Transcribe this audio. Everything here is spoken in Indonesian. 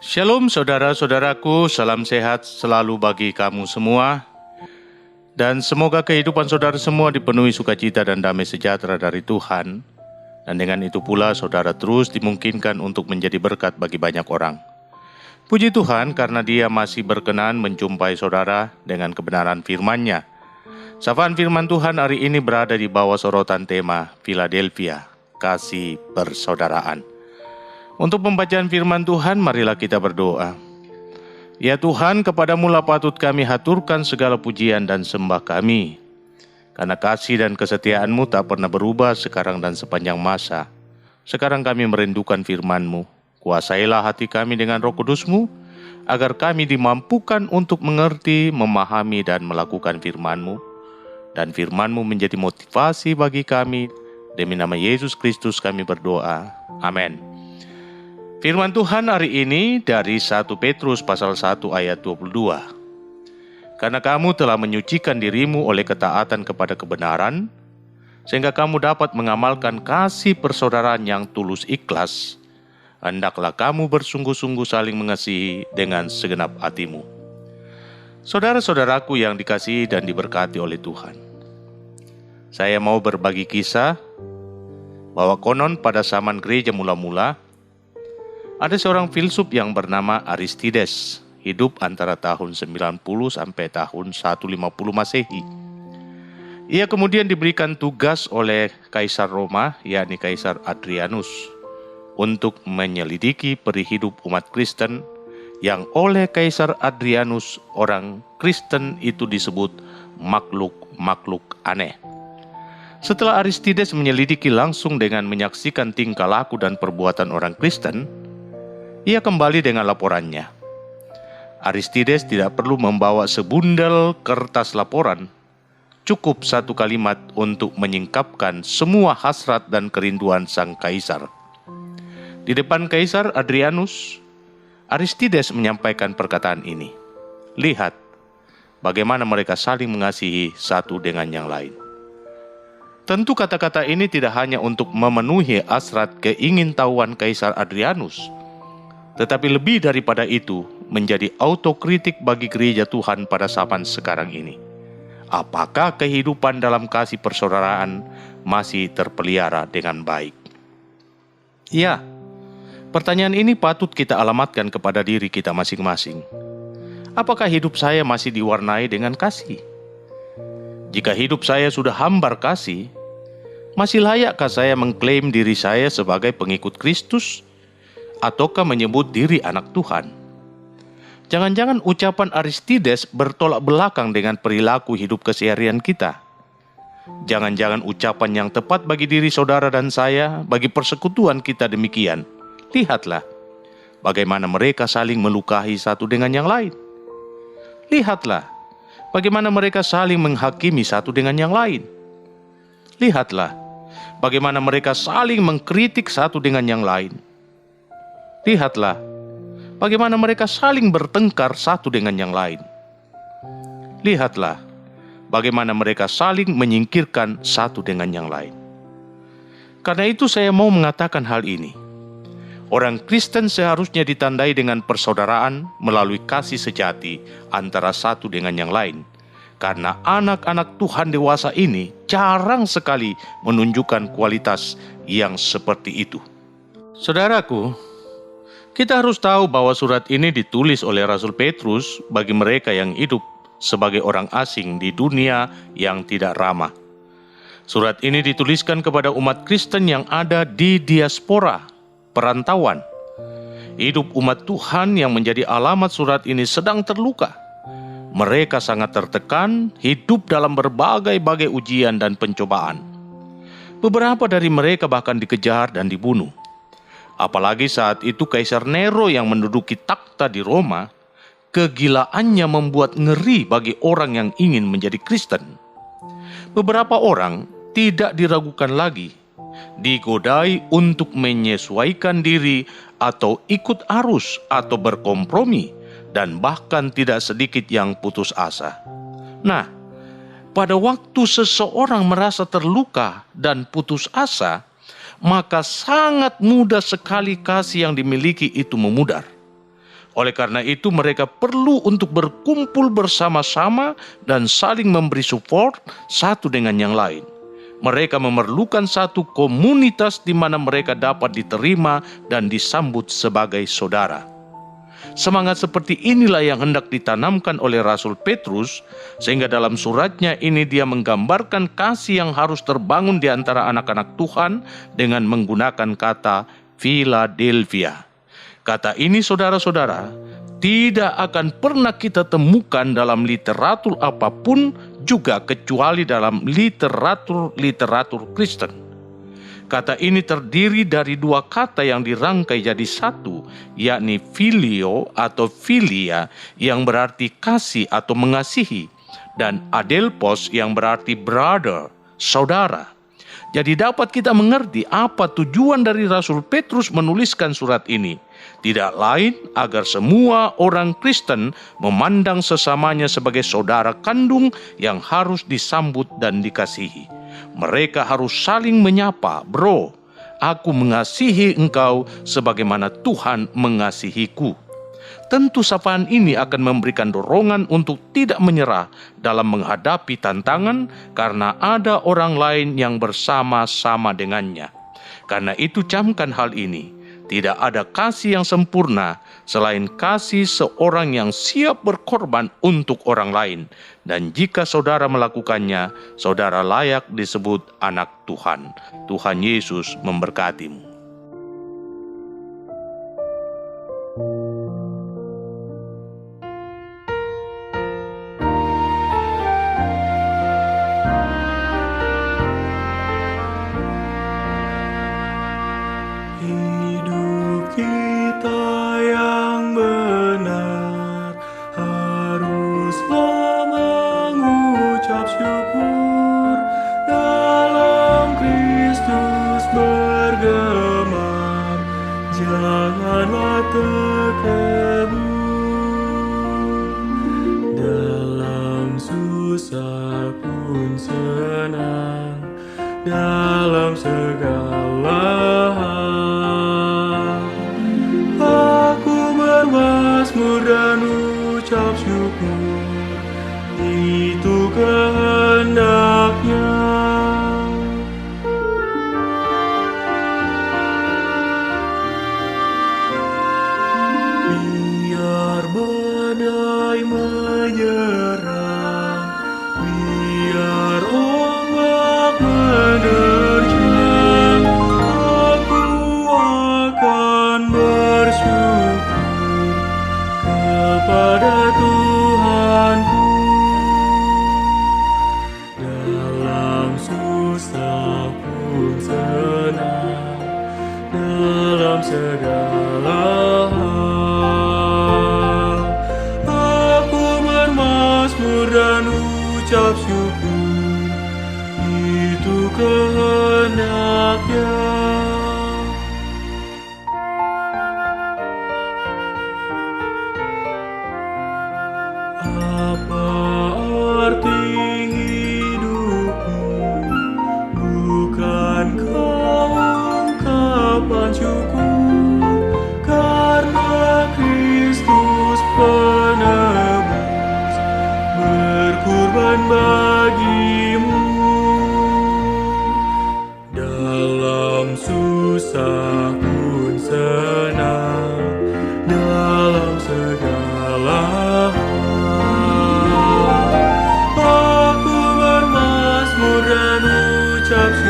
Shalom saudara-saudaraku, salam sehat selalu bagi kamu semua. Dan semoga kehidupan saudara semua dipenuhi sukacita dan damai sejahtera dari Tuhan. Dan dengan itu pula saudara terus dimungkinkan untuk menjadi berkat bagi banyak orang. Puji Tuhan karena Dia masih berkenan menjumpai saudara dengan kebenaran firman-Nya. Sapaan firman Tuhan hari ini berada di bawah sorotan tema Philadelphia, kasih persaudaraan. Untuk pembacaan firman Tuhan, marilah kita berdoa. Ya Tuhan, kepadamu-lah patut kami haturkan segala pujian dan sembah kami. Karena kasih dan kesetiaan-Mu tak pernah berubah sekarang dan sepanjang masa. Sekarang kami merindukan firman-Mu. Kuasailah hati kami dengan Roh Kudus-Mu, agar kami dimampukan untuk mengerti, memahami, dan melakukan firman-Mu. Dan firman-Mu menjadi motivasi bagi kami. Demi nama Yesus Kristus kami berdoa. Amin. Firman Tuhan hari ini dari 1 Petrus pasal 1 ayat 22. Karena kamu telah menyucikan dirimu oleh ketaatan kepada kebenaran, sehingga kamu dapat mengamalkan kasih persaudaraan yang tulus ikhlas, hendaklah kamu bersungguh-sungguh saling mengasihi dengan segenap hatimu. Saudara-saudaraku yang dikasihi dan diberkati oleh Tuhan, saya mau berbagi kisah bahwa konon pada zaman gereja mula-mula, ada seorang filsuf yang bernama Aristides, hidup antara tahun 90 sampai tahun 150 Masehi. Ia kemudian diberikan tugas oleh Kaisar Roma, yakni Kaisar Adrianus, untuk menyelidiki peri hidup umat Kristen yang oleh Kaisar Adrianus orang Kristen itu disebut makhluk-makhluk aneh. Setelah Aristides menyelidiki langsung dengan menyaksikan tingkah laku dan perbuatan orang Kristen, ia kembali dengan laporannya. Aristides tidak perlu membawa sebundel kertas laporan. Cukup satu kalimat untuk menyingkapkan semua hasrat dan kerinduan sang kaisar. Di depan Kaisar Adrianus, Aristides menyampaikan perkataan ini. Lihat, bagaimana mereka saling mengasihi satu dengan yang lain. Tentu kata-kata ini tidak hanya untuk memenuhi hasrat keingintahuan Kaisar Adrianus, tetapi lebih daripada itu, menjadi autokritik bagi gereja Tuhan pada zaman sekarang ini. Apakah kehidupan dalam kasih persaudaraan masih terpelihara dengan baik? Ya, pertanyaan ini patut kita alamatkan kepada diri kita masing-masing. Apakah hidup saya masih diwarnai dengan kasih? Jika hidup saya sudah hambar kasih, masih layakkah saya mengklaim diri saya sebagai pengikut Kristus? Ataukah menyebut diri anak Tuhan? Jangan-jangan ucapan Aristides bertolak belakang dengan perilaku hidup keseharian kita. Jangan-jangan ucapan yang tepat bagi diri saudara dan saya, bagi persekutuan kita demikian. Lihatlah, bagaimana mereka saling melukai satu dengan yang lain. Lihatlah, bagaimana mereka saling menghakimi satu dengan yang lain. Lihatlah, bagaimana mereka saling mengkritik satu dengan yang lain. Lihatlah, bagaimana mereka saling bertengkar satu dengan yang lain. Lihatlah, bagaimana mereka saling menyingkirkan satu dengan yang lain. Karena itu saya mau mengatakan hal ini. Orang Kristen seharusnya ditandai dengan persaudaraan melalui kasih sejati antara satu dengan yang lain. Karena anak-anak Tuhan dewasa ini jarang sekali menunjukkan kualitas yang seperti itu. Saudaraku, kita harus tahu bahwa surat ini ditulis oleh Rasul Petrus bagi mereka yang hidup sebagai orang asing di dunia yang tidak ramah. Surat ini dituliskan kepada umat Kristen yang ada di diaspora, perantauan. Hidup umat Tuhan yang menjadi alamat surat ini sedang terluka. Mereka sangat tertekan, hidup dalam berbagai-bagai ujian dan pencobaan. Beberapa dari mereka bahkan dikejar dan dibunuh. Apalagi saat itu Kaisar Nero yang menduduki takhta di Roma, kegilaannya membuat ngeri bagi orang yang ingin menjadi Kristen. Beberapa orang tidak diragukan lagi, digodai untuk menyesuaikan diri atau ikut arus atau berkompromi, dan bahkan tidak sedikit yang putus asa. Nah, pada waktu seseorang merasa terluka dan putus asa, maka sangat mudah sekali kasih yang dimiliki itu memudar. Oleh karena itu mereka perlu untuk berkumpul bersama-sama dan saling memberi support satu dengan yang lain. Mereka memerlukan satu komunitas di mana mereka dapat diterima dan disambut sebagai saudara. Semangat seperti inilah yang hendak ditanamkan oleh Rasul Petrus, sehingga dalam suratnya ini dia menggambarkan kasih yang harus terbangun di antara anak-anak Tuhan dengan menggunakan kata Philadelphia. Kata ini saudara-saudara, tidak akan pernah kita temukan dalam literatur apapun juga kecuali dalam literatur Kristen. Kata ini terdiri dari dua kata yang dirangkai jadi satu, yakni filio atau filia yang berarti kasih atau mengasihi, dan adelphos yang berarti brother, saudara. Jadi dapat kita mengerti apa tujuan dari Rasul Petrus menuliskan surat ini. Tidak lain agar semua orang Kristen memandang sesamanya sebagai saudara kandung yang harus disambut dan dikasihi. Mereka harus saling menyapa, "Bro, aku mengasihi engkau sebagaimana Tuhan mengasihiku." Tentu sapaan ini akan memberikan dorongan untuk tidak menyerah dalam menghadapi tantangan karena ada orang lain yang bersama-sama dengannya. Karena itu camkan hal ini. Tidak ada kasih yang sempurna selain kasih seorang yang siap berkorban untuk orang lain. Dan jika saudara melakukannya, saudara layak disebut anak Tuhan. Tuhan Yesus memberkatimu. Janganlah terkebun dalam susah pun senang, dalam segala hal. Aku bermazmur dan ucap syukur, itu kehendaknya. Biar badai menyerang, biar ombak menerjang, aku akan bersyukur kepada Tuhanku. Dalam susah pun senang, dalam segala dan ucap syukur, itu kehendaknya. Apa arti hidupmu? Bukankah ungkapan syukur karena Kristus penebus berkorban bagimu? Dalam susah pun senang, dalam segala hal, aku bermazmur dan ucap syukur.